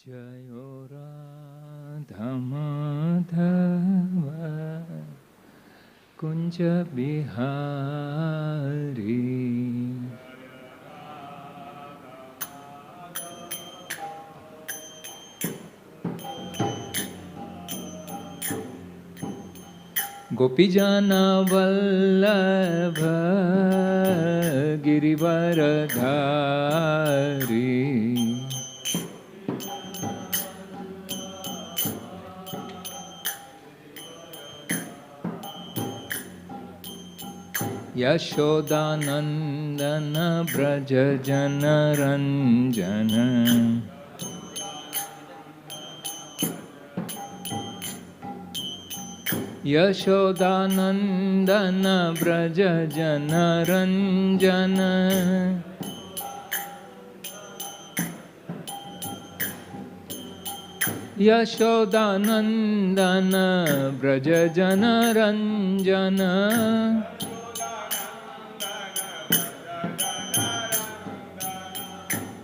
Jayo Radha Madhava Kunja Bihari Gopijana Vallabha Girivaradhari Yashodanandana Braja Janaranjana Yashodanandana Braja Janaranjana Yashodanandana Braja Janaranjana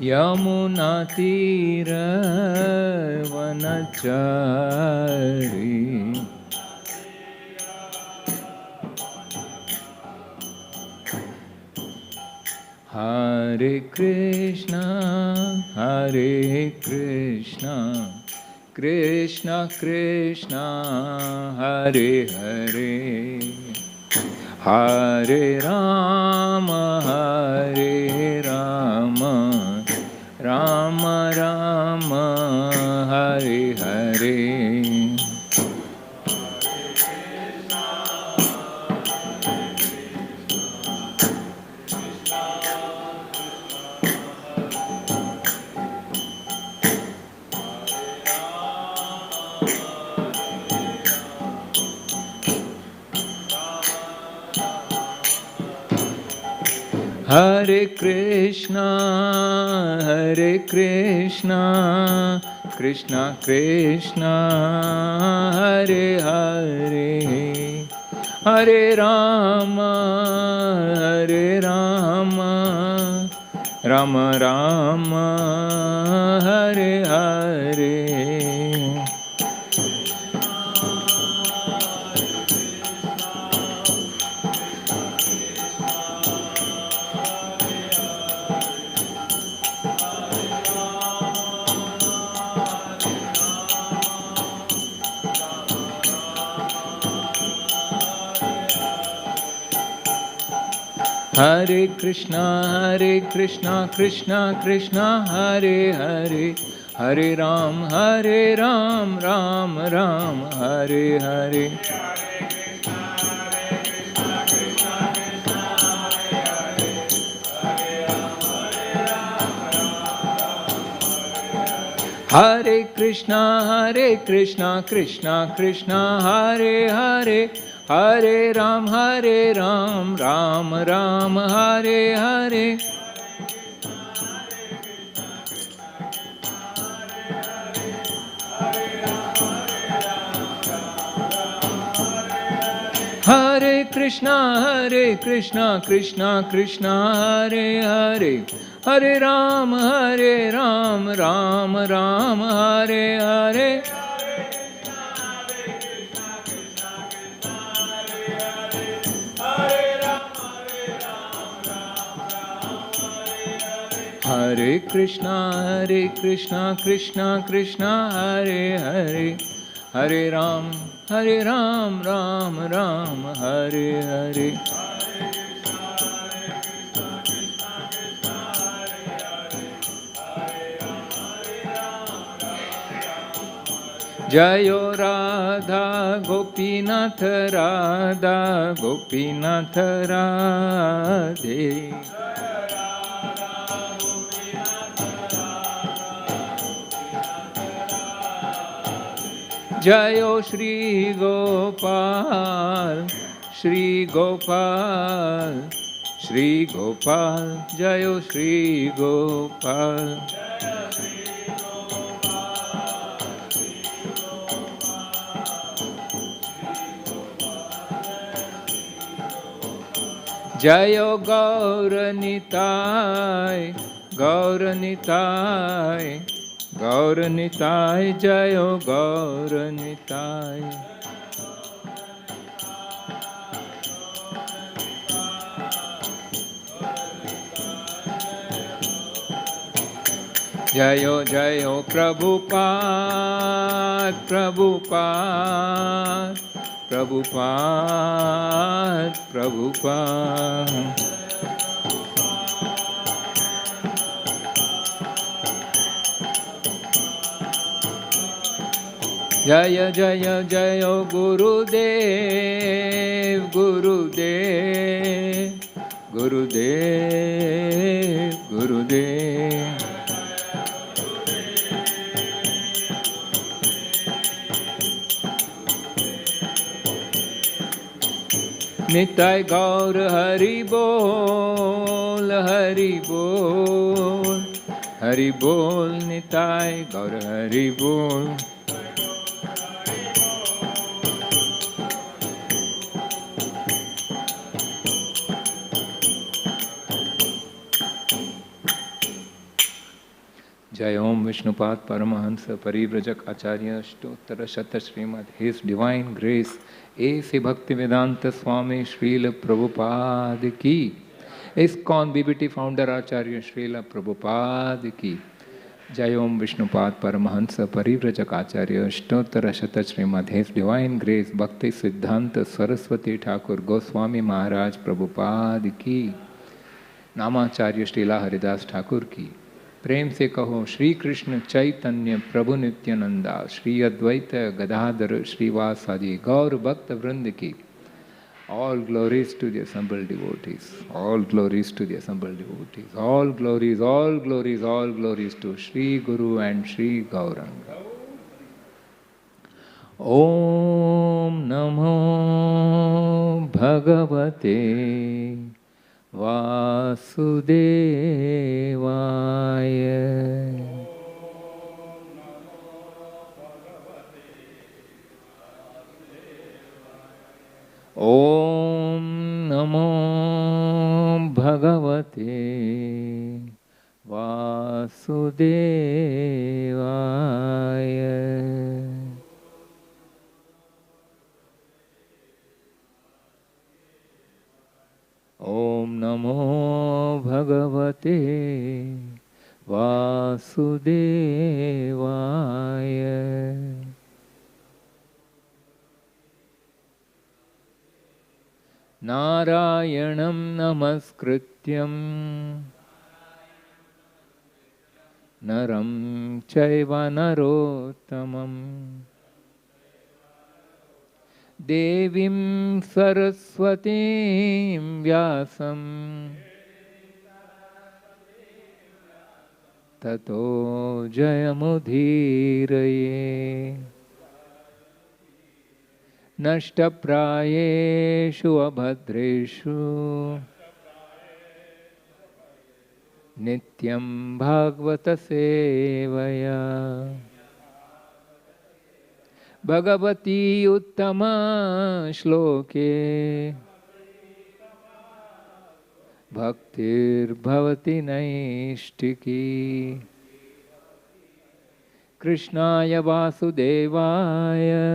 Yamuna Tira Vanachari Hare Krishna Krishna Krishna Hare Hare Hare Rama Rama Rama Hare Hare Hare Krishna Krishna Krishna Hare Hare Hare Rama Rama Rama Hare Hare Hare Krishna Krishna Krishna Hare Hare Hare Ram Ram Ram Hare Hare Hare Krishna Krishna Krishna Hare Hare Hare Ram Ram Ram Hare Hare Hare Krishna Krishna Krishna Hare Hare Hare Ram Ram Ram Hare Hare Hare Krishna Krishna Krishna Hare Hare Hare Ram Ram Ram Hare Hare Jayo Radha Gopinath Radhe Jayo Shri Gopal Jayo Shri Gopal Jayo Gauranitai Gaur Nitai Jayo Gaur Nitai. Jayo Jayo Prabhupada Prabhupada Prabhupada Prabhupada. Jaya Jaya Jaya Gurudev Gurudev Gurudev Gurudev. Nitai Gaur Hari Bol Hari Bol Hari Bol Nitai Gaur Hari Bol. Jai Om Vishnupad Paramahansa Parivrajak Acharya Shtottara Shata Srimad. His Divine Grace A.C. Bhaktivedanta Swami Srila Prabhupada Ki. ISKCON BBT Founder Acharya Srila Prabhupada Ki. Jai Om Vishnupad Paramahansa Parivrajak Acharya Shtottara Shata Srimad. His Divine Grace Bhakti Siddhanta Saraswati Thakur Goswami Maharaj Prabhupada Ki. नामाचार्य Srila Haridas Thakur की. प्रेम से कहो श्री कृष्ण चैतन्य प्रभु नित्यानंदा श्री अद्वैत गदाधर श्रीवासादि गौर भक्त वृंद की. All glories to the assembled devotees. All glories to the assembled devotees. All glories, all glories, all glories to Shri Guru and Shri Gauranga. Om Namo Bhagavate Vasudevaya. Om Namo Bhagavate Vasudevaya. Om Namo Bhagavate Vasudevaya. Narayanam Namaskrityam Naram Chaiva Narottamam Devim Saraswatim Vyasam Tato Jayamudhiraye. Nashtaprayeshu abhadreshu Nityam Bhagavata Sevaya. Bhagavati Uttama Shloke Bhaktir Bhavati Naishtiki. Krishnaya Vasudevaya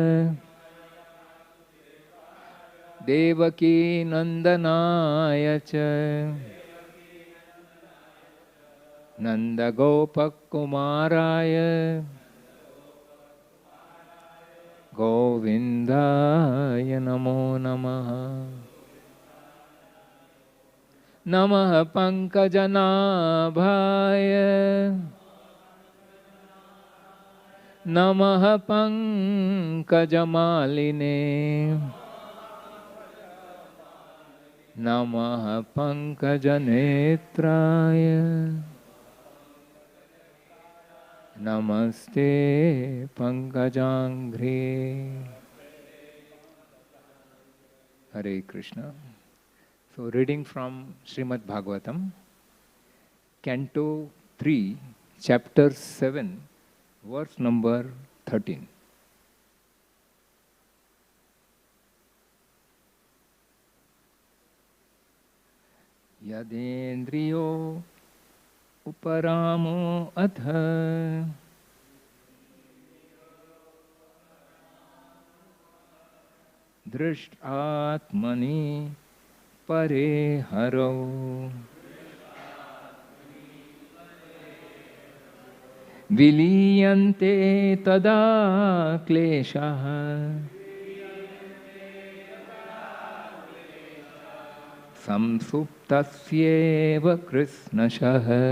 Devaki Nandanaya Cha Nanda Gopakumaraya Govindaya Namo Namaha. Namaha Pankajanabhaya Namaha Pankajamaline Namaha Pankajanetraya Namaste Pankajangri. Hare Krishna. So reading from Srimad Bhagavatam, Canto 3, Chapter 7, verse number 13. Yadendriyo Uparamo Atha Drishtratmani pare haro. Viliyante tada kleshaha. Samsuptasyeva krishnashaha.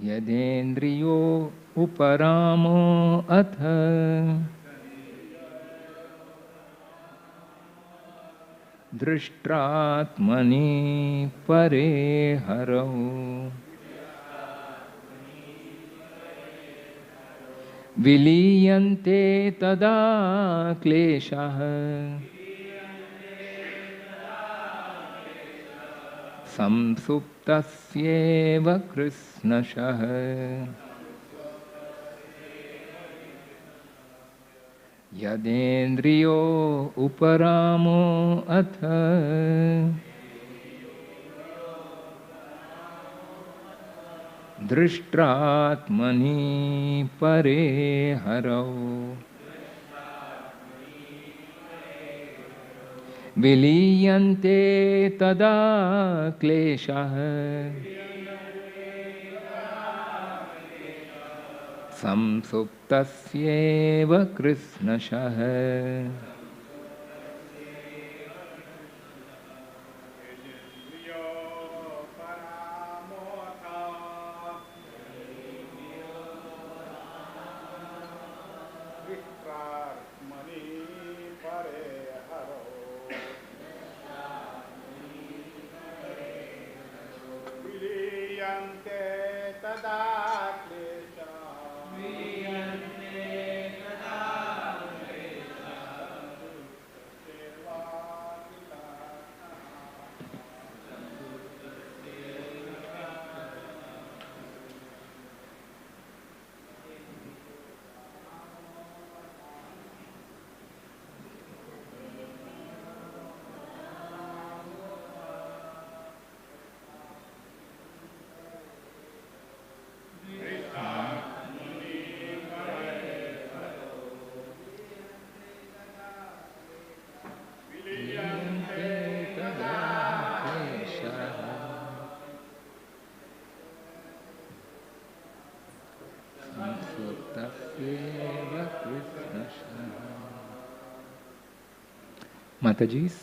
Yadendriyo uparamo atha. Drishtratmani pare haro. Viliyante tada kleshaha. Samsuptasyeva krishnashaha. Yadendriyo uparamo atha. Drishtratmani pare haro. Viliyante tada kleshaha. Samsuptasyeva krishnashaha. Matajis.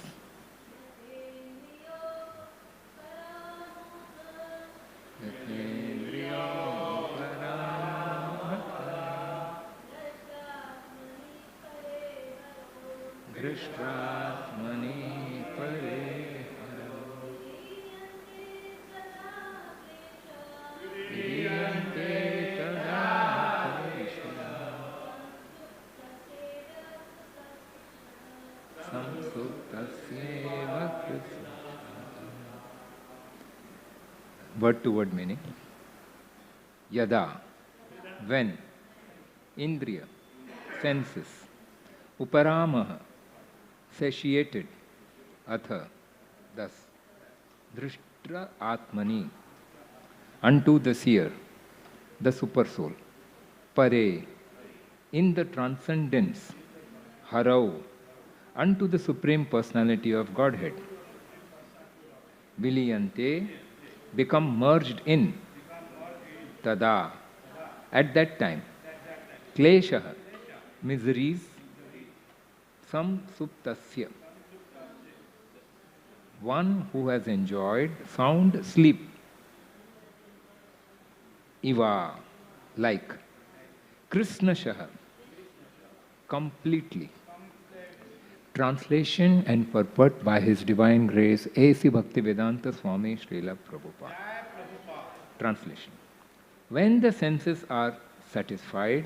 Drishtratmani pare haro. Viliyante tada kleshaha. Samsuptasyeva krishnashaha. Word to word meaning. Yada, when, indriya, senses, uparamaha, satiated, atha, thus, drishtra atmani, unto the seer, the super soul, pare, in the transcendence, harau, unto the supreme personality of Godhead, viliyante, become merged in, tada, at that time, kleshaha, miseries, samsuptasya, one who has enjoyed sound sleep, iva, like, krishnashaha, completely. Translation and purport by His Divine Grace A.C. Bhaktivedanta Swami Srila Prabhupada. Translation. When the senses are satisfied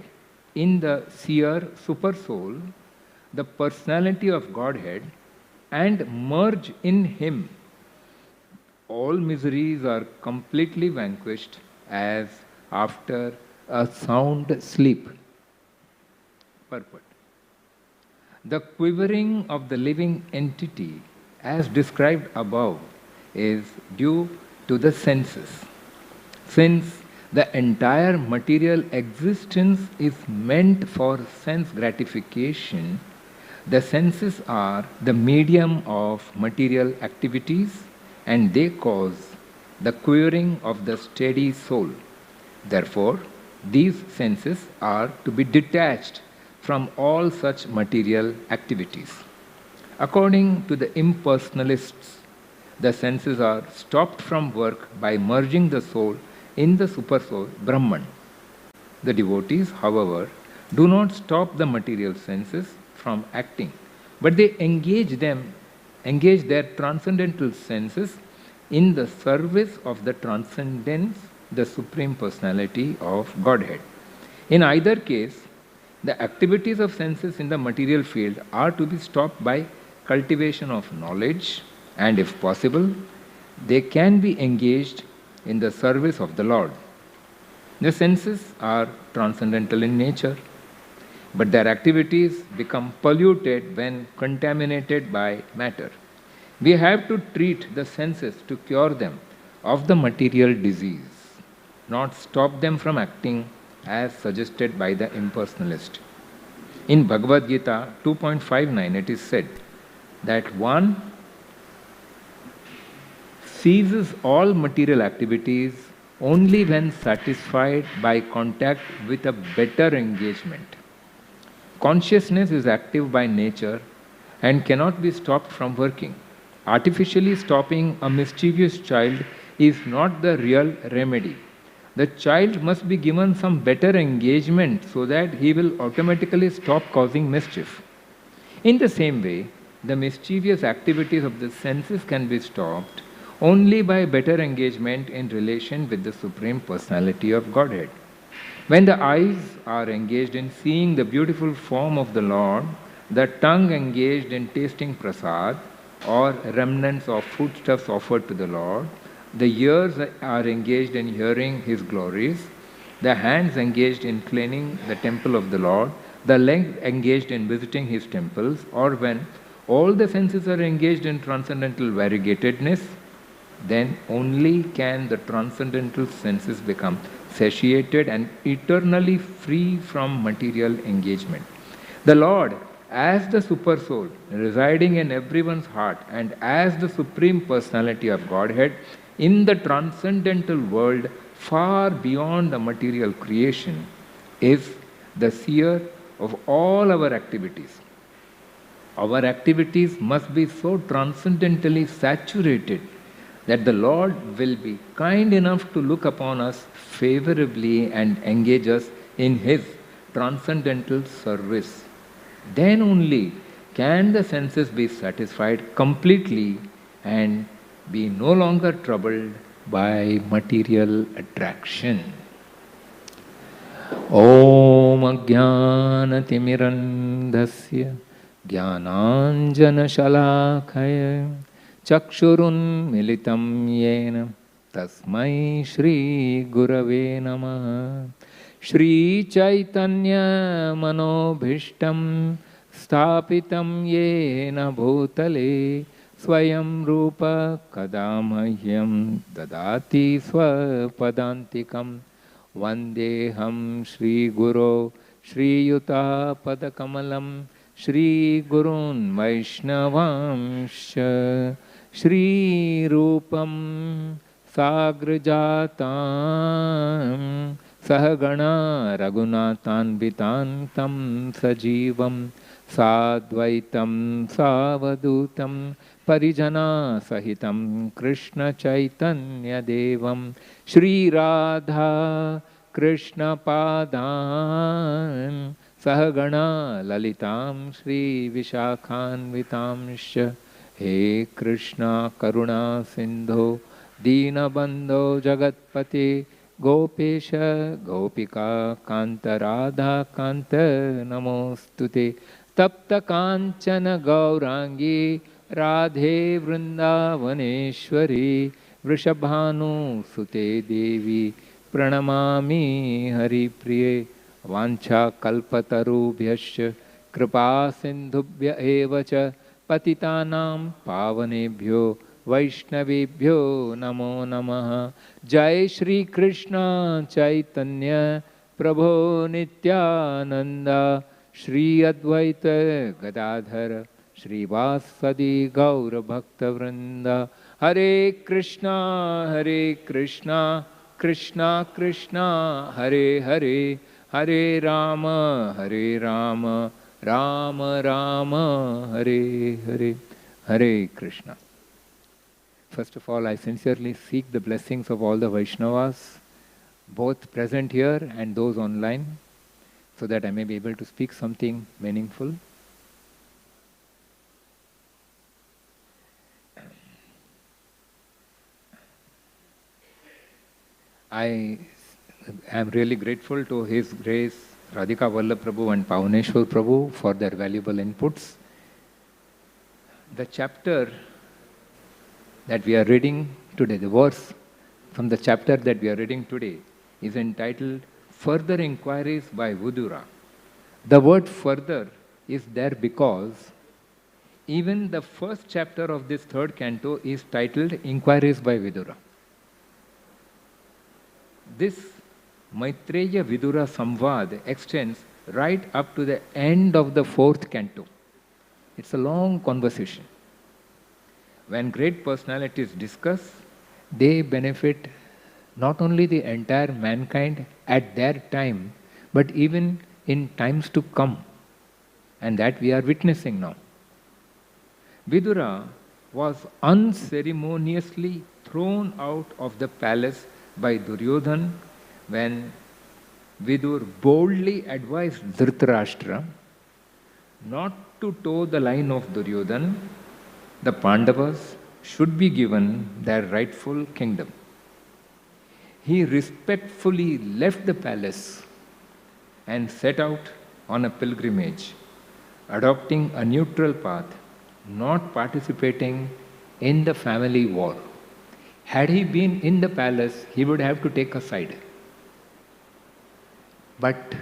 in the seer super soul, the personality of Godhead, and merge in Him, all miseries are completely vanquished as after a sound sleep. Purport. The quivering of the living entity, as described above, is due to the senses. Since The entire material existence is meant for sense gratification. The senses are the medium of material activities and they cause the quivering of the steady soul. Therefore, these senses are to be detached from all such material activities. According to the impersonalists, the senses are stopped from work by merging the soul in the supersoul Brahman. The devotees, however, do not stop the material senses from acting, but they engage their transcendental senses in the service of the transcendence, the Supreme Personality of Godhead. In either case, the activities of senses in the material field are to be stopped by cultivation of knowledge, and if possible, they can be engaged in the service of the Lord. The senses are transcendental in nature, but their activities become polluted when contaminated by matter. We have to treat the senses to cure them of the material disease, not stop them from acting as suggested by the impersonalist. In Bhagavad Gita 2.59 it is said that one ceases all material activities only when satisfied by contact with a better engagement. Consciousness is active by nature and cannot be stopped from working. Artificially stopping a mischievous child is not the real remedy. The child must be given some better engagement so that he will automatically stop causing mischief. In the same way, the mischievous activities of the senses can be stopped only by better engagement in relation with the Supreme Personality of Godhead. When the eyes are engaged in seeing the beautiful form of the Lord, the tongue engaged in tasting prasad or remnants of foodstuffs offered to the Lord, the ears are engaged in hearing His glories, the hands engaged in cleaning the temple of the Lord, the legs engaged in visiting His temples, or when all the senses are engaged in transcendental variegatedness, then only can the transcendental senses become satiated and eternally free from material engagement. The Lord, as the Supersoul, residing in everyone's heart and as the Supreme Personality of Godhead, in the transcendental world, far beyond the material creation, is the seer of all our activities. Our activities must be so transcendentally saturated that the Lord will be kind enough to look upon us favorably and engage us in His transcendental service. Then only can the senses be satisfied completely and be no longer troubled by material attraction. Om Ajnanatimmirandhasya Jnananjana Shalakaya Chakshurunmilitam Yena Tasmai Shri Gurave Namaha. Shri Chaitanya Manobhishtam Sthapitam Yena Bhutale Swayam Rupa Kadamahyam Dadati Swapadantikam Vandeham Shri Guru Shri Yuta Padakamalam Shri Gurun Vaishnavamsha Shri Rupam Sagrajatam Sahagana Raghunathanvitantam Sajivam Sadvaitam Savadutam Parijana Sahitam Krishna Chaitanya Devam Shri Radha Krishna Padam Sahagana Lalitam Shri Vishakhanvitamsha. He Krishna Karuna Sindho Deenabandho Jagatpate Gopesha Gopika Kanta Radha Kanta Namostute Tapta Kanchana Gaurangi Radhe Vrindavaneshwari Vrishabhanu Sute Devi Pranamami Hari Priye Vancha Kalpatarubhyasya Kripa Sindhubhya Evacha Patitanam Pavanebhyo Vaishnavebhyo Namo Namaha. Jai Shri Krishna Chaitanya Prabhu Nityananda Shri Advaita Gadadhara Shri Vasadi Gaura Bhakta Vrinda. Hare Krishna Krishna Krishna Hare Hare, Hare Rama Rama Rama Hare Hare. Hare Krishna. First of all, I sincerely seek the blessings of all the Vaishnavas, both present here and those online, so that I may be able to speak something meaningful. I am really grateful to His Grace Radhika Vallabh Prabhu and Pavaneshwar Prabhu for their valuable inputs. The chapter that we are reading today, the verse from the chapter that we are reading today, is entitled Further Inquiries by Vidura. The word further is there because even the first chapter of this third canto is titled Inquiries by Vidura. This Maitreya Vidura Samvad extends right up to the end of the fourth canto. It's a long conversation. When great personalities discuss, they benefit not only the entire mankind at their time, but even in times to come. And that we are witnessing now. Vidura was unceremoniously thrown out of the palace by Duryodhan when Vidur boldly advised Dhritarashtra not to toe the line of Duryodhan. The Pandavas should be given their rightful kingdom. He respectfully left the palace and set out on a pilgrimage, adopting a neutral path, not participating in the family war. Had he been in the palace, he would have to take a side. But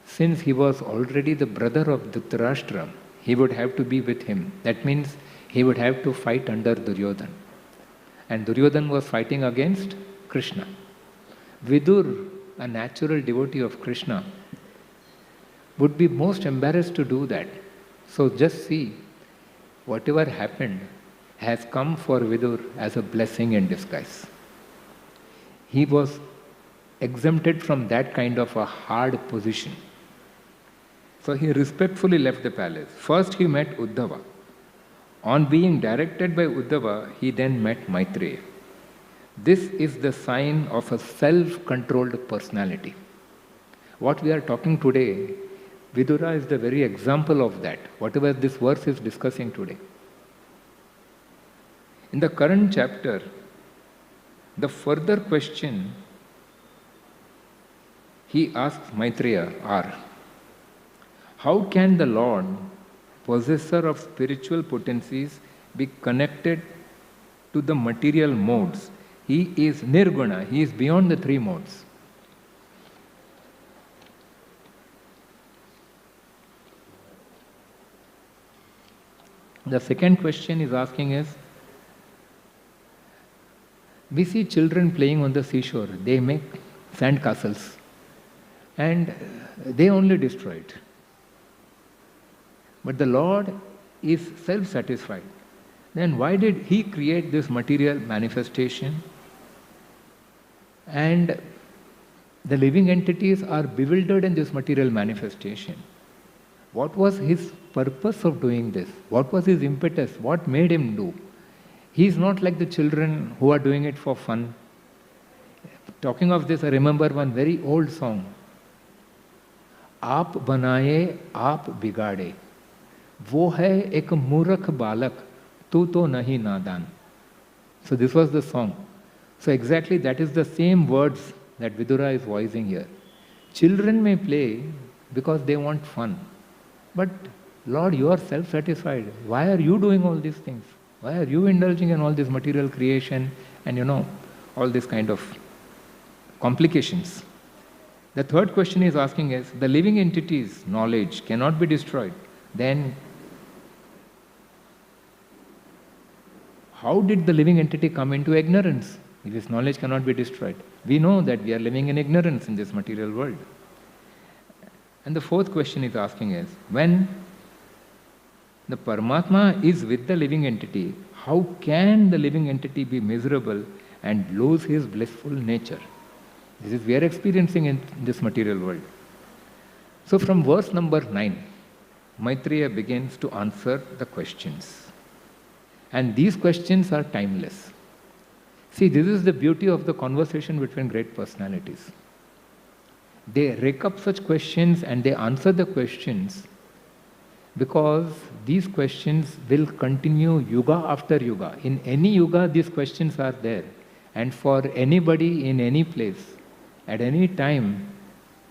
since he was already the brother of Dhritarashtra, he would have to be with him. That means he would have to fight under Duryodhan. And Duryodhan was fighting against Krishna. Vidur, a natural devotee of Krishna, would be most embarrassed to do that. So just see, whatever happened has come for Vidur as a blessing in disguise. He was exempted from that kind of a hard position. So he respectfully left the palace. First he met Uddhava. On being directed by Uddhava, he then met Maitreya. This is the sign of a self-controlled personality. What we are talking today, Vidura is the very example of that, whatever this verse is discussing today. In the current chapter, the further question he asks Maitreya are, how can the Lord, possessor of spiritual potencies, be connected to the material modes? He is nirguna, he is beyond the three modes. The second question is asking is, we see children playing on the seashore. They make sand castles and they only destroy it. But the Lord is self-satisfied. Then why did He create this material manifestation? And the living entities are bewildered in this material manifestation. What was His purpose of doing this? What was His impetus? What made Him do? He is not like the children who are doing it for fun. Talking of this, I remember one very old song. आप बनाए आप बिगाड़े, वो है एक मूर्ख बालक, तू तो नहीं नादान. So this was the song. So exactly that is the same words that Vidura is voicing here. Children may play because they want fun. But Lord, you are self-satisfied. Why are you doing all these things? Why are you indulging in all this material creation and all this kind of complications? The third question is asking is, the living entity's knowledge cannot be destroyed. Then how did the living entity come into ignorance? If this knowledge cannot be destroyed. We know that we are living in ignorance in this material world. And the fourth question is asking is, when the Paramatma is with the living entity, how can the living entity be miserable and lose his blissful nature? This is we are experiencing in this material world. So from verse number 9, Maitreya begins to answer the questions. And these questions are timeless. See, this is the beauty of the conversation between great personalities. They rake up such questions and they answer the questions because these questions will continue yuga after yuga. In any yuga, these questions are there. And for anybody in any place, at any time,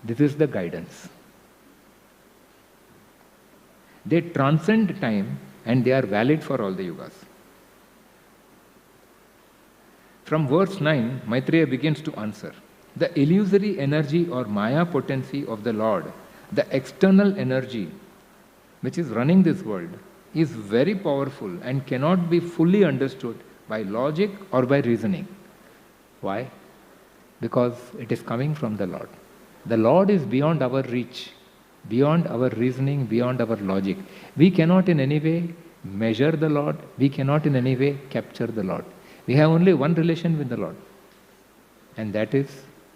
this is the guidance. They transcend time and they are valid for all the yugas. From verse 9, Maitreya begins to answer. The illusory energy or Maya potency of the Lord, the external energy which is running this world, is very powerful and cannot be fully understood by logic or by reasoning. Why? Because it is coming from the Lord. The Lord is beyond our reach, beyond our reasoning, beyond our logic. We cannot in any way measure the Lord, we cannot in any way capture the Lord. We have only one relation with the Lord, and that is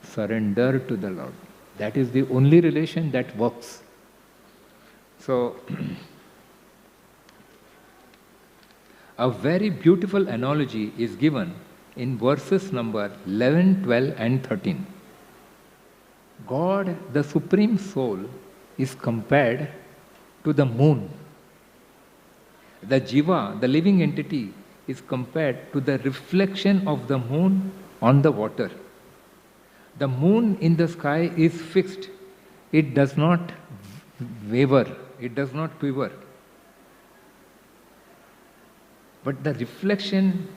surrender to the Lord. That is the only relation that works. So, a very beautiful analogy is given in verses number 11, 12 and 13. God, the Supreme Soul, is compared to the moon. The Jiva, the living entity, is compared to the reflection of the moon on the water. The moon in the sky is fixed. It does not waver. It does not quiver. But the reflection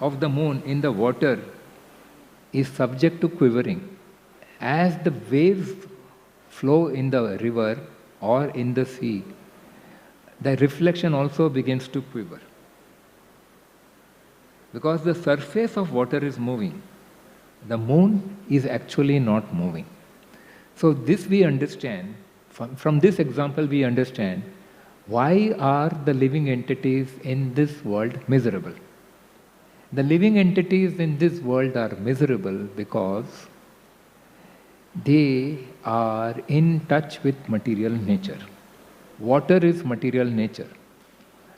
of the moon in the water is subject to quivering. As the waves flow in the river or in the sea, the reflection also begins to quiver. Because the surface of water is moving, the moon is actually not moving. So this we understand, from this example we understand, why are the living entities in this world miserable? The living entities in this world are miserable because they are in touch with material nature. Water is material nature.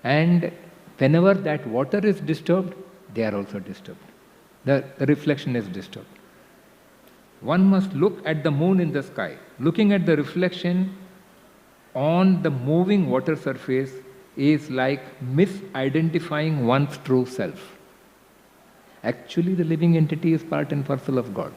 And whenever that water is disturbed, they are also disturbed. The reflection is disturbed. One must look at the moon in the sky. Looking at the reflection on the moving water surface is like misidentifying one's true self. Actually, the living entity is part and parcel of God.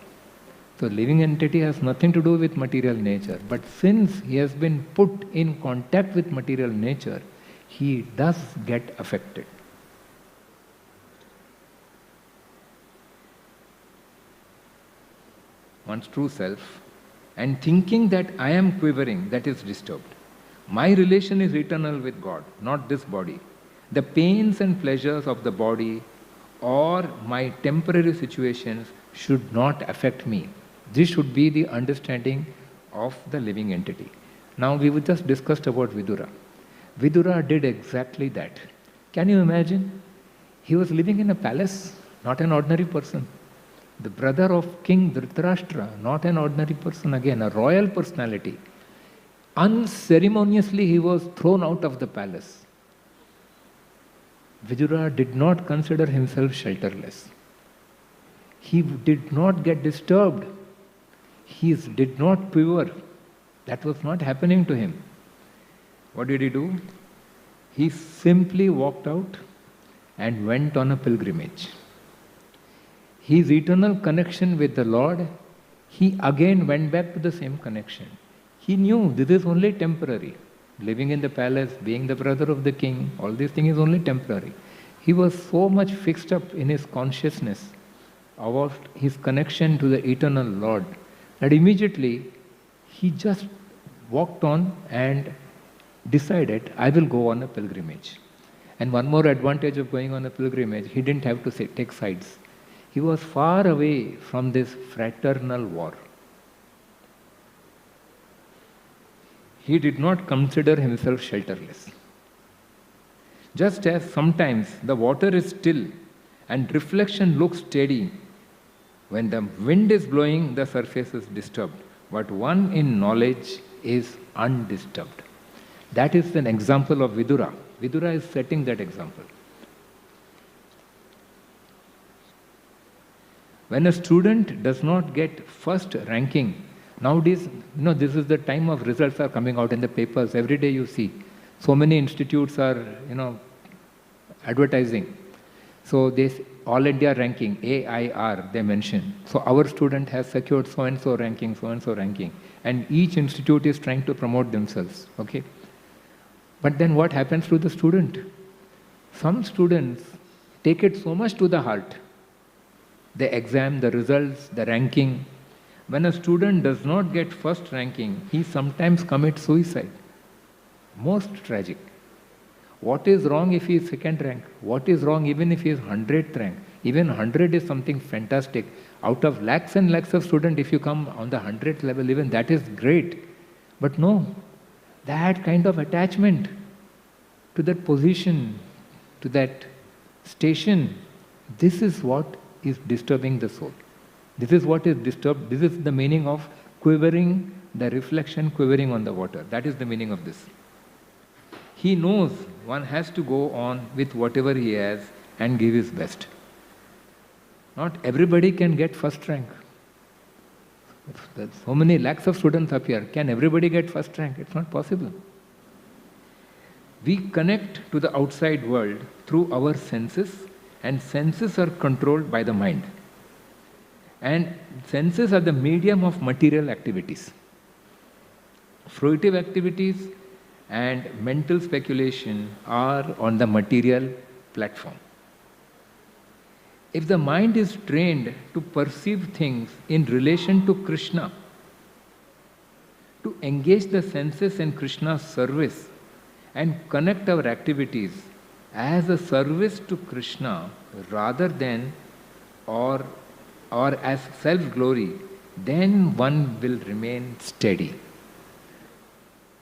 So living entity has nothing to do with material nature. But since he has been put in contact with material nature, he does get affected. One's true self, and thinking that I am quivering, that is disturbed. My relation is eternal with God, not this body. The pains and pleasures of the body or my temporary situations should not affect me. This should be the understanding of the living entity. Now we just discussed about Vidura. Vidura did exactly that. Can you imagine? He was living in a palace, not an ordinary person. The brother of King Dhritarashtra, not an ordinary person again, a royal personality. Unceremoniously he was thrown out of the palace. Vidura did not consider himself shelterless. He did not get disturbed. He did not quiver. That was not happening to him. What did he do? He simply walked out and went on a pilgrimage. His eternal connection with the Lord, he again went back to the same connection. He knew this is only temporary. Living in the palace, being the brother of the king, all these things is only temporary. He was so much fixed up in his consciousness about his connection to the eternal Lord that immediately he just walked on and decided, I will go on a pilgrimage. And one more advantage of going on a pilgrimage, he didn't have to take sides. He was far away from this fraternal war. He did not consider himself shelterless. Just as sometimes the water is still and reflection looks steady, when the wind is blowing, the surface is disturbed. But one in knowledge is undisturbed. That is an example of Vidura. Vidura is setting that example. When a student does not get first ranking, nowadays, this is the time of results are coming out in the papers. Every day you see. So many institutes are, advertising. So this All India ranking, AIR, they mention. So our student has secured so-and-so ranking, so-and-so ranking. And each institute is trying to promote themselves, okay? But then what happens to the student? Some students take it so much to the heart. The exam, the results, the ranking. When a student does not get first ranking, he sometimes commits suicide. Most tragic. What is wrong if he is second rank? What is wrong even if he is 100th rank? Even 100 is something fantastic. Out of lakhs and lakhs of students, if you come on the 100th level, even that is great. But no, that kind of attachment to that position, to that station, this is what is disturbing the soul. This is what is disturbed. This is the meaning of quivering, the reflection quivering on the water. That is the meaning of this. He knows one has to go on with whatever he has and give his best. Not everybody can get first rank. So many lakhs of students appear. Can everybody get first rank? It's not possible. We connect to the outside world through our senses, and senses are controlled by the mind. And senses are the medium of material activities. Fruitive activities and mental speculation are on the material platform. If the mind is trained to perceive things in relation to Krishna, to engage the senses in Krishna's service and connect our activities as a service to Krishna rather than or as self-glory, then one will remain steady.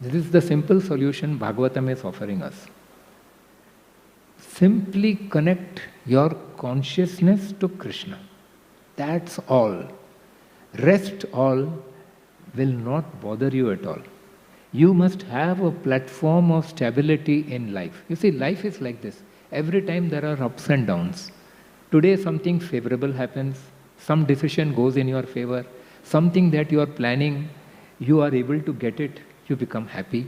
This is the simple solution Bhagavatam is offering us. Simply connect your consciousness to Krishna. That's all. Rest all will not bother you at all. You must have a platform of stability in life. You see, life is like this. Every time there are ups and downs. Today something favorable happens, some decision goes in your favor, something that you are planning, you are able to get it, you become happy.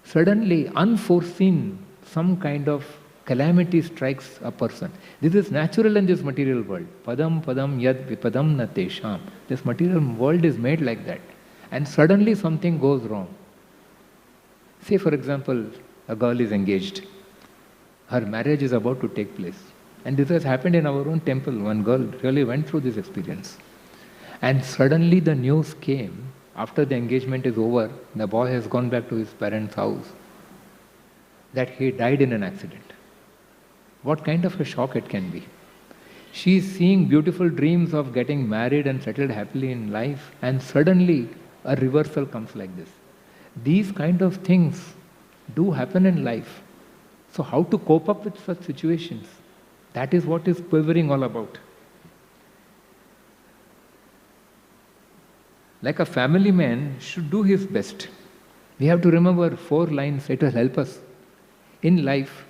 Suddenly, unforeseen, some kind of calamity strikes a person. This is natural in this material world. Padam padam yad vipadam na tesham. This material world is made like that. And suddenly something goes wrong. Say for example, a girl is engaged. Her marriage is about to take place. And this has happened in our own temple. One girl really went through this experience. And suddenly the news came, after the engagement is over, the boy has gone back to his parents' house, that he died in an accident. What kind of a shock it can be? She is seeing beautiful dreams of getting married and settled happily in life, and suddenly a reversal comes like this. These kind of things do happen in life. So how to cope up with such situations? That is what is quivering all about. Like a family man should do his best. We have to remember 4 lines, it will help us. In life,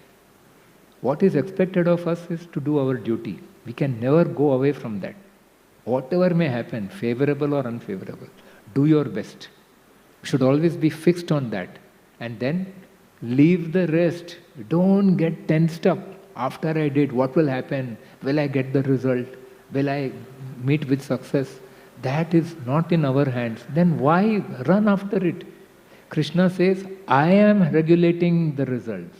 what is expected of us is to do our duty. We can never go away from that. Whatever may happen, favorable or unfavorable, do your best. You should always be fixed on that. And then leave the rest. Don't get tensed up. After I did, what will happen? Will I get the result? Will I meet with success? That is not in our hands. Then why run after it? Krishna says, I am regulating the results.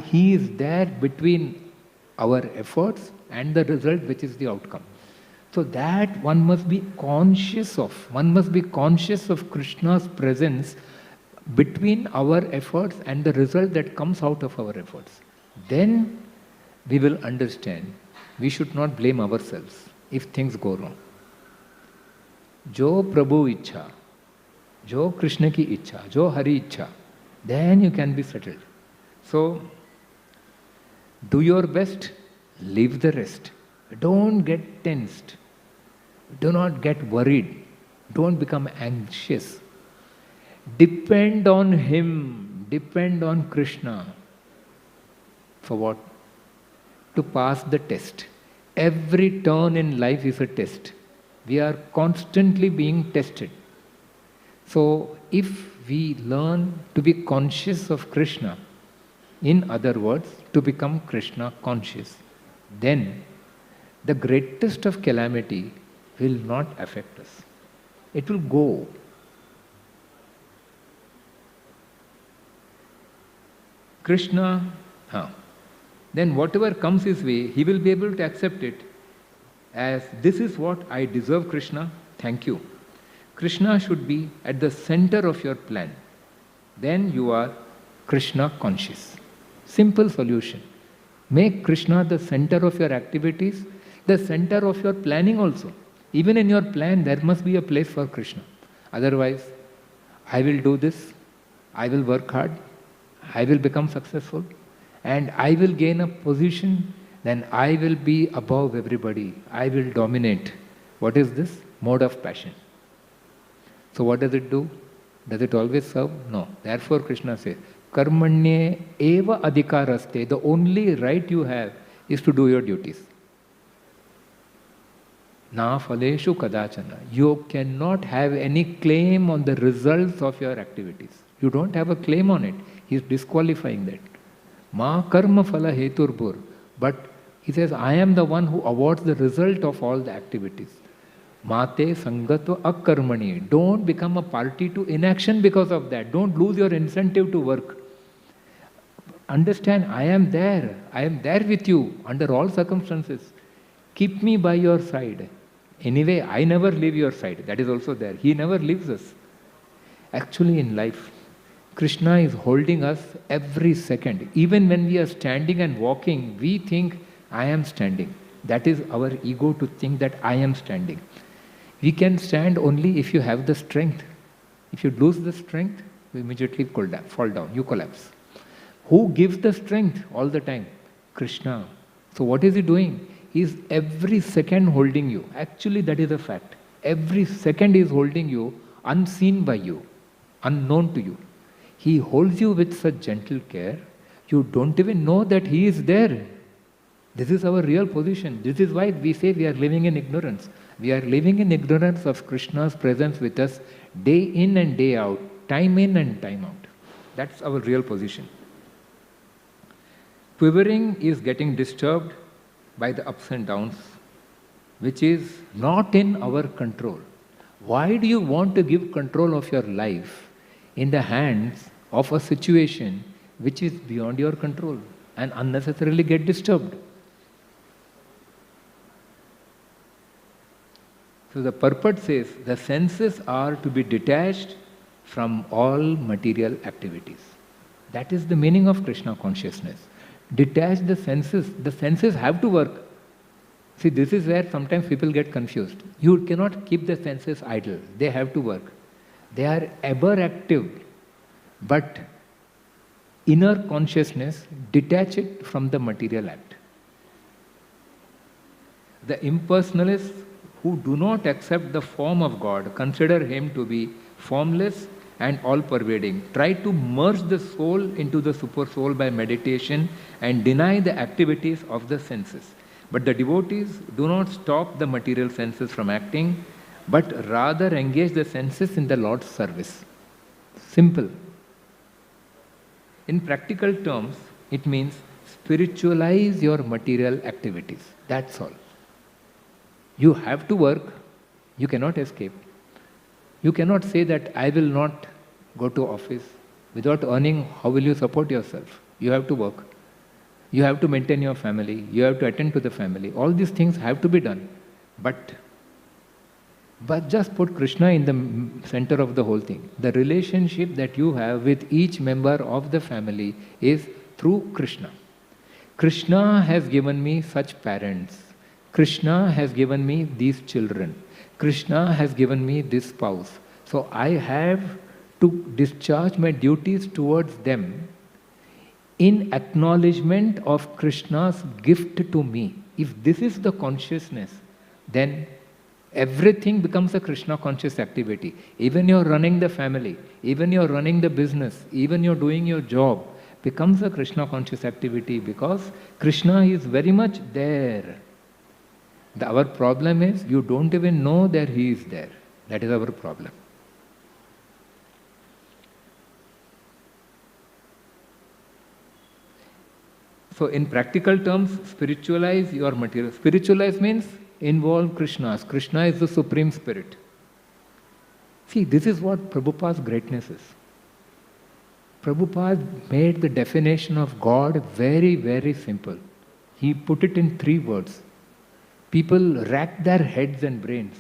He is there between our efforts and the result, which is the outcome. So that one must be conscious of. One must be conscious of Krishna's presence between our efforts and the result that comes out of our efforts. Then we will understand we should not blame ourselves if things go wrong. Jo Prabhu Ichha, Jo Krishna ki Ichha, Jo Hari Ichha, then you can be settled. So, do your best, leave the rest. Don't get tensed. Do not get worried. Don't become anxious. Depend on Him, depend on Krishna. For what? To pass the test. Every turn in life is a test. We are constantly being tested. So, if we learn to be conscious of Krishna, in other words, to become Krishna conscious, then the greatest of calamity will not affect us. It will go. Krishna, then whatever comes his way, he will be able to accept it as this is what I deserve, Krishna, thank you. Krishna should be at the center of your plan. Then you are Krishna conscious. Simple solution. Make Krishna the center of your activities, the center of your planning also. Even in your plan, there must be a place for Krishna. Otherwise, I will do this, I will work hard, I will become successful, and I will gain a position, then I will be above everybody. I will dominate. What is this? Mode of passion. So what does it do? Does it always serve? No. Therefore Krishna says, Karmanye eva adhikaraste. The only right you have is to do your duties. Na phaleshu kadachana. You cannot have any claim on the results of your activities. You don't have a claim on it. He is disqualifying that. Ma karma phala heturbur. But he says, I am the one who awards the result of all the activities. Mate sangatva akarmani. Don't become a party to inaction because of that. Don't lose your incentive to work. Understand, I am there. I am there with you under all circumstances. Keep me by your side. Anyway, I never leave your side. That is also there. He never leaves us. Actually, in life, Krishna is holding us every second. Even when we are standing and walking, we think, I am standing. That is our ego to think that I am standing. We can stand only if you have the strength. If you lose the strength, you immediately fall down, you collapse. Who gives the strength all the time? Krishna. So what is he doing? He is every second holding you. Actually, that is a fact. Every second he is holding you, unseen by you, unknown to you. He holds you with such gentle care, you don't even know that he is there. This is our real position. This is why we say we are living in ignorance. We are living in ignorance of Krishna's presence with us day in and day out, time in and time out. That's our real position. Quivering is getting disturbed by the ups and downs, which is not in our control. Why do you want to give control of your life in the hands of a situation which is beyond your control and unnecessarily get disturbed? So the purport says the senses are to be detached from all material activities. That is the meaning of Krishna consciousness. Detach the senses. The senses have to work. See, this is where sometimes people get confused. You cannot keep the senses idle. They have to work. They are ever active. But inner consciousness, detach it from the material act. The impersonalists who do not accept the form of God, consider Him to be formless and all-pervading. Try to merge the soul into the super soul by meditation and deny the activities of the senses. But the devotees do not stop the material senses from acting, but rather engage the senses in the Lord's service. Simple. In practical terms, it means spiritualize your material activities. That's all. You have to work. You cannot escape. You cannot say that I will not go to office. Without earning, how will you support yourself? You have to work. You have to maintain your family. You have to attend to the family. All these things have to be done. But But just put Krishna in the center of the whole thing. The relationship that you have with each member of the family is through Krishna. Krishna has given me such parents. Krishna has given me these children. Krishna has given me this spouse. So I have to discharge my duties towards them in acknowledgement of Krishna's gift to me. If this is the consciousness, then everything becomes a Krishna conscious activity. Even you're running the family, even you're running the business, even you're doing your job, becomes a Krishna conscious activity because Krishna is very much there. Our problem is you don't even know that He is there. That is our problem. So in practical terms, spiritualize your material. Spiritualize means involve Krishna's. Krishna is the Supreme Spirit. See, this is what Prabhupada's greatness is. Prabhupada made the definition of God very, very simple. He put it in 3 words. People rack their heads and brains.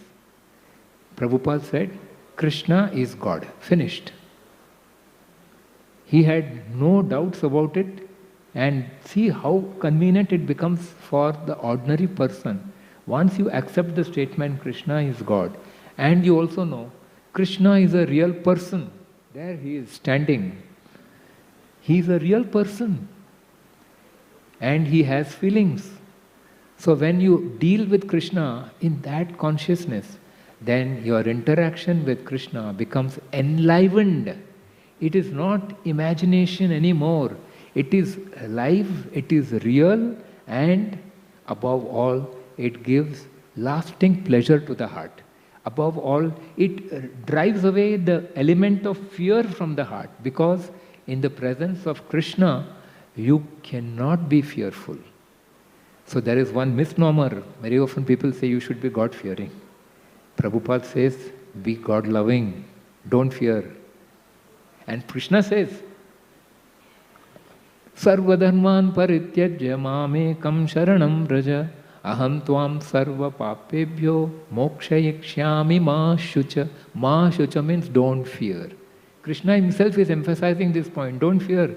Prabhupada said, Krishna is God. Finished. He had no doubts about it, and see how convenient it becomes for the ordinary person. Once you accept the statement, Krishna is God, and you also know Krishna is a real person. There he is standing. He is a real person. And he has feelings. So when you deal with Krishna in that consciousness, then your interaction with Krishna becomes enlivened. It is not imagination anymore. It is alive, it is real, and above all, it gives lasting pleasure to the heart. Above all, it drives away the element of fear from the heart, because in the presence of Krishna, you cannot be fearful. So there is one misnomer. Very often people say you should be God-fearing. Prabhupada says, be God-loving, don't fear. And Krishna says, Sarvadharman parityajya mamekam sharanam vraja aham tvam sarva papebhyo mokshayikshami ma shucha. Ma shucha means don't fear. Krishna himself is emphasizing this point. Don't fear.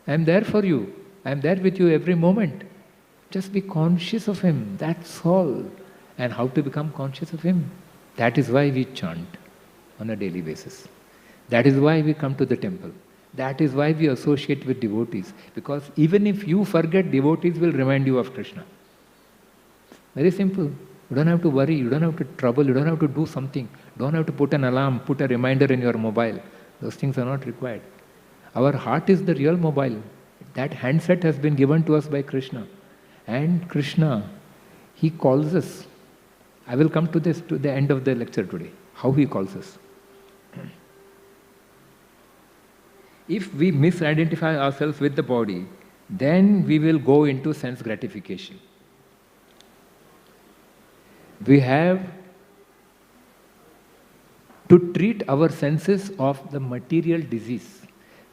I am there for you. I am there with you every moment. Just be conscious of Him. That's all. And how to become conscious of Him? That is why we chant on a daily basis. That is why we come to the temple. That is why we associate with devotees. Because even if you forget, devotees will remind you of Krishna. Very simple. You don't have to worry, you don't have to trouble, you don't have to do something. Don't have to put an alarm, put a reminder in your mobile. Those things are not required. Our heart is the real mobile. That handset has been given to us by Krishna. And Krishna, He calls us. I will come to this to the end of the lecture today. How He calls us. If we misidentify ourselves with the body, then we will go into sense gratification. We have to treat our senses of the material disease.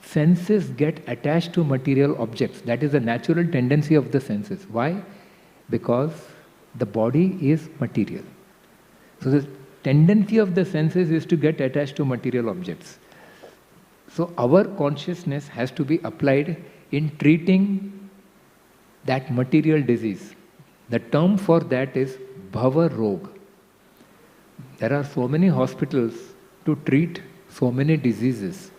Senses get attached to material objects. That is a natural tendency of the senses. Why? Because the body is material. So the tendency of the senses is to get attached to material objects. So our consciousness has to be applied in treating that material disease. The term for that is Bhava Rog. There are so many hospitals to treat so many diseases.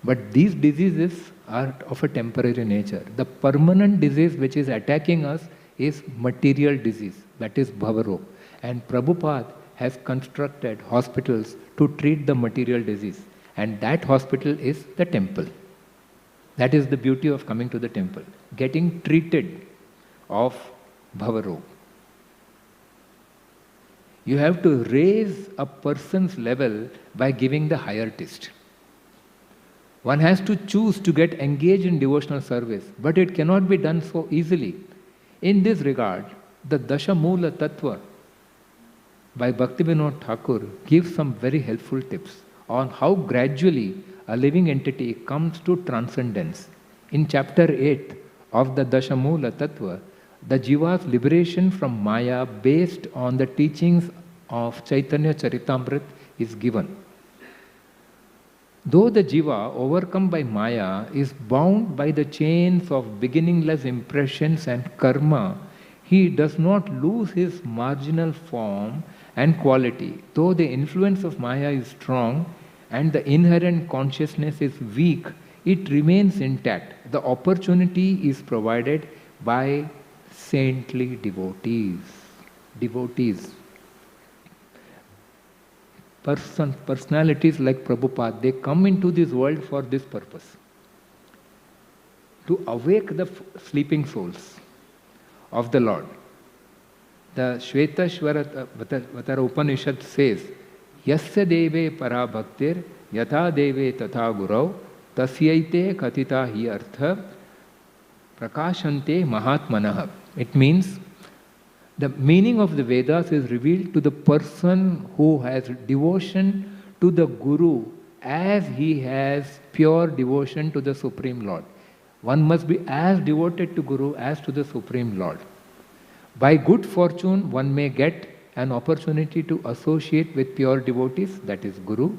But these diseases are of a temporary nature. The permanent disease which is attacking us is material disease. That is Bhava Rog. And Prabhupada has constructed hospitals to treat the material disease. And that hospital is the temple. That is the beauty of coming to the temple. Getting treated of Bhava Rog. You have to raise a person's level by giving the higher taste. One has to choose to get engaged in devotional service, but it cannot be done so easily. In this regard, the Dasha Mula Tattva by Bhaktivinoda Thakur gives some very helpful tips on how gradually a living entity comes to transcendence. In chapter 8 of the Dasha Mula Tattva, the Jiva's liberation from Maya based on the teachings of Chaitanya Charitamrita is given. Though the jiva, overcome by Maya, is bound by the chains of beginningless impressions and karma, he does not lose his marginal form and quality. Though the influence of Maya is strong and the inherent consciousness is weak, it remains intact. The opportunity is provided by saintly devotees. Personalities like Prabhupada, they come into this world for this purpose. To awake the sleeping souls of the Lord. The Shvetashvara Upanishad says, Yasya deve para bhaktir yatha deve tatha gurau tasyaite katita hi artha prakashante mahatmanah. It means the meaning of the Vedas is revealed to the person who has devotion to the Guru as he has pure devotion to the Supreme Lord. One must be as devoted to Guru as to the Supreme Lord. By good fortune, one may get an opportunity to associate with pure devotees, that is Guru.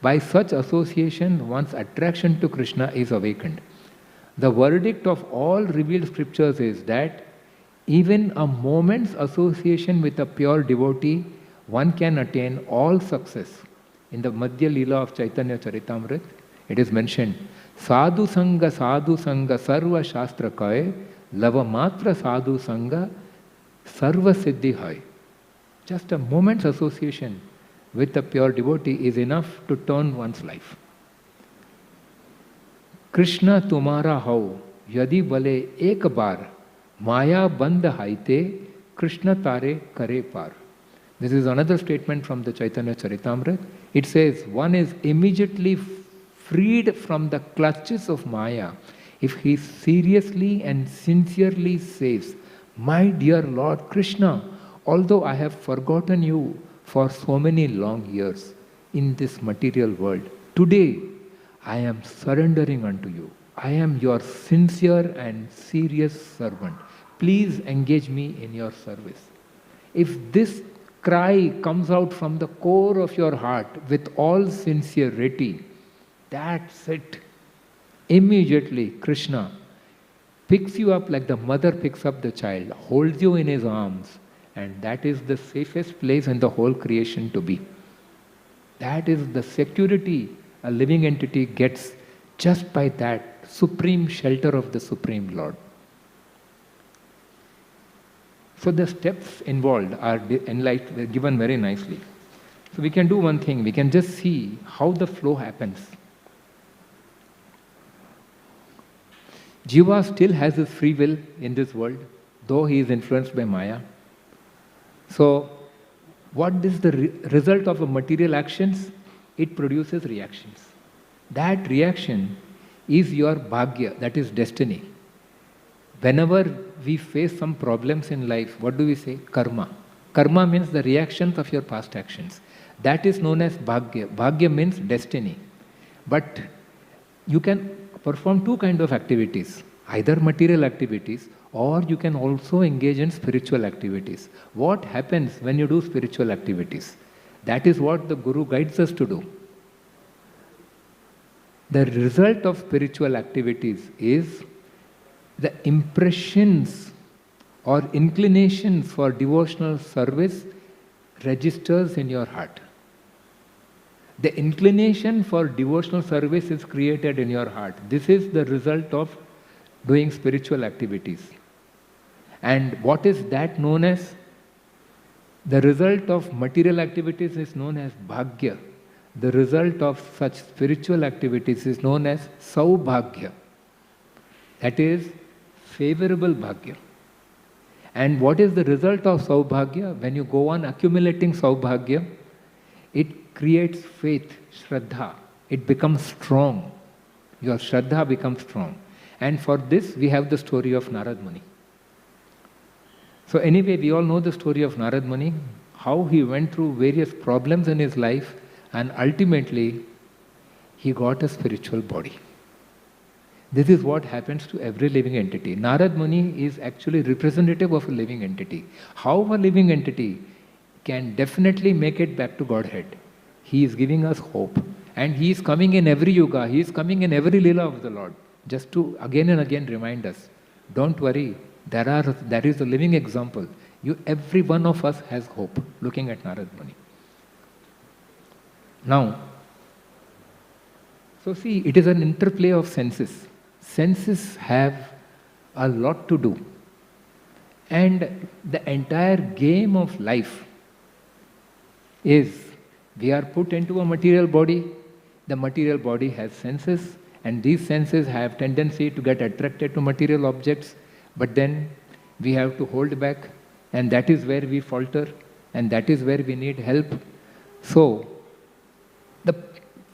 By such association, one's attraction to Krishna is awakened. The verdict of all revealed scriptures is that even a moment's association with a pure devotee, one can attain all success. In the Madhya Leela of Chaitanya Charitamrita, it is mentioned, Sadhu Sangha Sarva Shastra Kaya, Lava Matra Sadhu Sangha Sarva Siddhi Hai. Just a moment's association with a pure devotee is enough to turn one's life. Krishna tumhara hau, yadi bale ek bar, Maya band haite, Krishna tare kare par. This is another statement from the Chaitanya Charitamrita. It says, one is immediately freed from the clutches of Maya if he seriously and sincerely says, My dear Lord Krishna, although I have forgotten you for so many long years in this material world, today I am surrendering unto you. I am your sincere and serious servant. Please engage me in your service. If this cry comes out from the core of your heart with all sincerity, that's it. Immediately Krishna picks you up like the mother picks up the child, holds you in his arms, and that is the safest place in the whole creation to be. That is the security a living entity gets just by that supreme shelter of the Supreme Lord. So the steps involved are given very nicely. So we can do one thing, we can just see how the flow happens. Jiva still has his free will in this world, though he is influenced by Maya. So what is the result of a material actions? It produces reactions. That reaction is your bhagya, that is destiny. Whenever we face some problems in life, what do we say? Karma. Karma means the reactions of your past actions. That is known as bhagya. Bhagya means destiny. But you can perform two kinds of activities, either material activities or you can also engage in spiritual activities. What happens when you do spiritual activities? That is what the Guru guides us to do. The result of spiritual activities is the impressions or inclinations for devotional service registers in your heart. The inclination for devotional service is created in your heart. This is the result of doing spiritual activities. And what is that known as? The result of material activities is known as bhagya. The result of such spiritual activities is known as saubhagya. That is favorable bhagya. And what is the result of saubhagya? When you go on accumulating saubhagya, it creates faith, shraddha. It becomes strong. Your shraddha becomes strong. And for this we have the story of Narad Muni. So anyway, we all know the story of Narad Muni, how he went through various problems in his life and ultimately he got a spiritual body. This is what happens to every living entity. Narad Muni is actually representative of a living entity. How a living entity can definitely make it back to Godhead. He is giving us hope. And He is coming in every yuga, He is coming in every lila of the Lord, just to again and again remind us, don't worry, there is a living example. Every one of us has hope, looking at Narad Muni. Now, so see, it is an interplay of senses. Senses have a lot to do. And the entire game of life is, we are put into a material body, the material body has senses, and these senses have tendency to get attracted to material objects, but then we have to hold back, and that is where we falter, and that is where we need help. So, the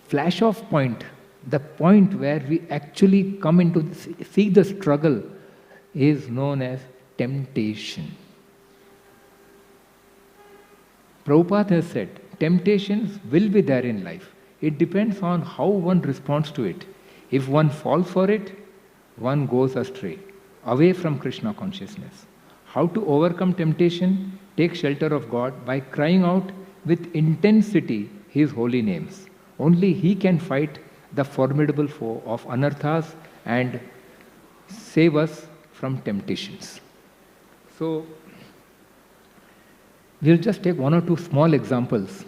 flash off point, the point where we actually come into, see the struggle, is known as temptation. Prabhupada has said, temptations will be there in life. It depends on how one responds to it. If one falls for it, one goes astray, away from Krishna consciousness. How to overcome temptation? Take shelter of God by crying out with intensity His holy names. Only He can fight the formidable foe of anarthas and save us from temptations. So, we'll just take one or two small examples.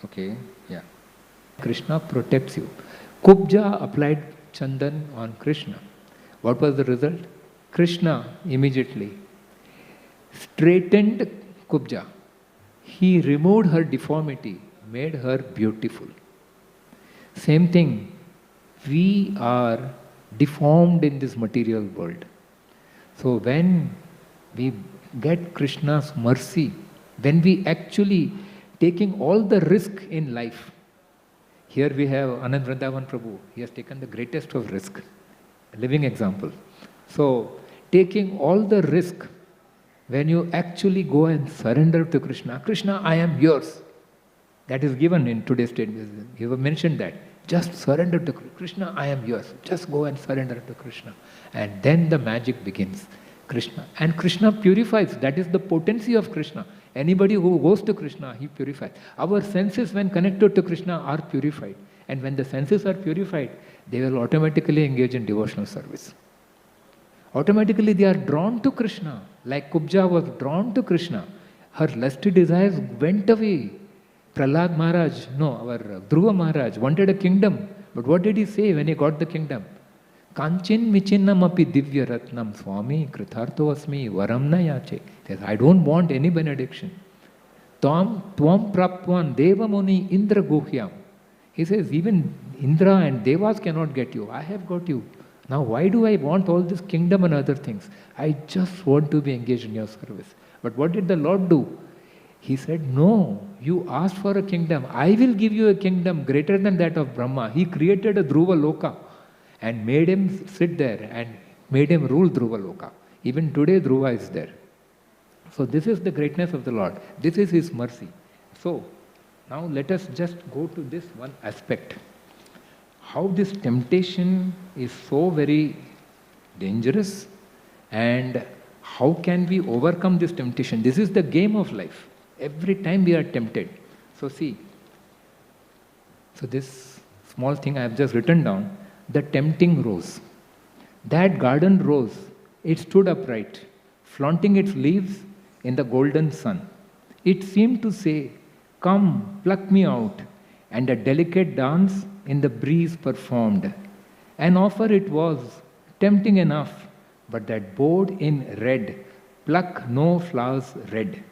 Okay, yeah. Krishna protects you. Kubja applied Chandan on Krishna. What was the result? Krishna immediately straightened Kubja. He removed her deformity, made her beautiful. Same thing, we are deformed in this material world. So when we get Krishna's mercy, when we actually taking all the risk in life, here we have Anand Vrindavan Prabhu, he has taken the greatest of risk, a living example. So taking all the risk, when you actually go and surrender to Krishna, Krishna, I am yours. That is given in today's statement. You have mentioned that. Just surrender to Krishna, I am yours. Just go and surrender to Krishna. And then the magic begins. Krishna. And Krishna purifies. That is the potency of Krishna. Anybody who goes to Krishna, he purifies. Our senses, when connected to Krishna, are purified. And when the senses are purified, they will automatically engage in devotional service. Automatically they are drawn to Krishna. Like Kubja was drawn to Krishna. Her lusty desires went away. Prahlad Maharaj, our Dhruva Maharaj wanted a kingdom. But what did he say when he got the kingdom? Kanchin michinnam api divya ratnam swami krithartho asmi varam na yache. He says, I don't want any benediction. Tvam praptvan deva muni indra guhyam. He says, even Indra and Devas cannot get you. I have got you. Now why do I want all this kingdom and other things? I just want to be engaged in your service. But what did the Lord do? He said, no, you asked for a kingdom. I will give you a kingdom greater than that of Brahma. He created a Dhruva Loka and made him sit there and made him rule Dhruva Loka. Even today Dhruva is there. So this is the greatness of the Lord. This is His mercy. So now let us just go to this one aspect. How this temptation is so very dangerous and how can we overcome this temptation? This is the game of life. Every time we are tempted. So see, so this small thing I have just written down, the tempting rose. That garden rose, it stood upright, flaunting its leaves in the golden sun. It seemed to say, come, pluck me out, and a delicate dance in the breeze performed. An offer it was, tempting enough, but that board in red, pluck no flowers red.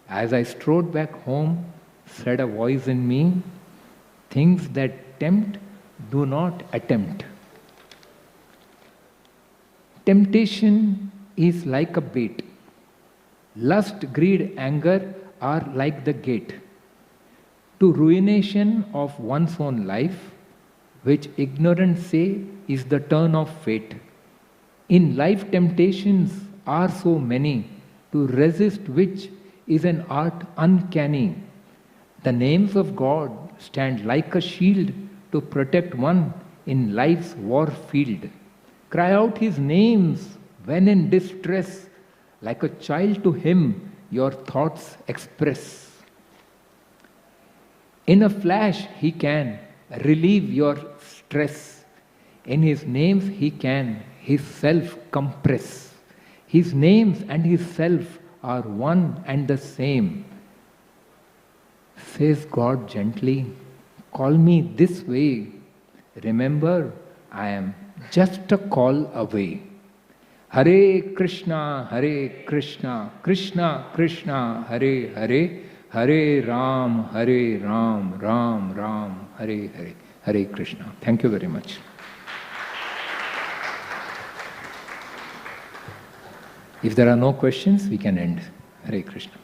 As I strode back home, said a voice in me, things that tempt, do not attempt. Temptation is like a bait. Lust, greed, anger are like the gate to ruination of one's own life, which ignorance say is the turn of fate. In life temptations are so many, to resist which is an art uncanny. The names of God stand like a shield to protect one in life's war field. Cry out His names when in distress, like a child to Him your thoughts express. In a flash He can relieve your stress. In His names He can His self compress. His names and His self are one and the same. Says God gently, call me this way. Remember, I am just a call away. Hare Krishna, Krishna Krishna, Hare Hare, Hare Ram, Ram Ram, Hare Hare, Hare Krishna. Thank you very much. If there are no questions, we can end. Hare Krishna.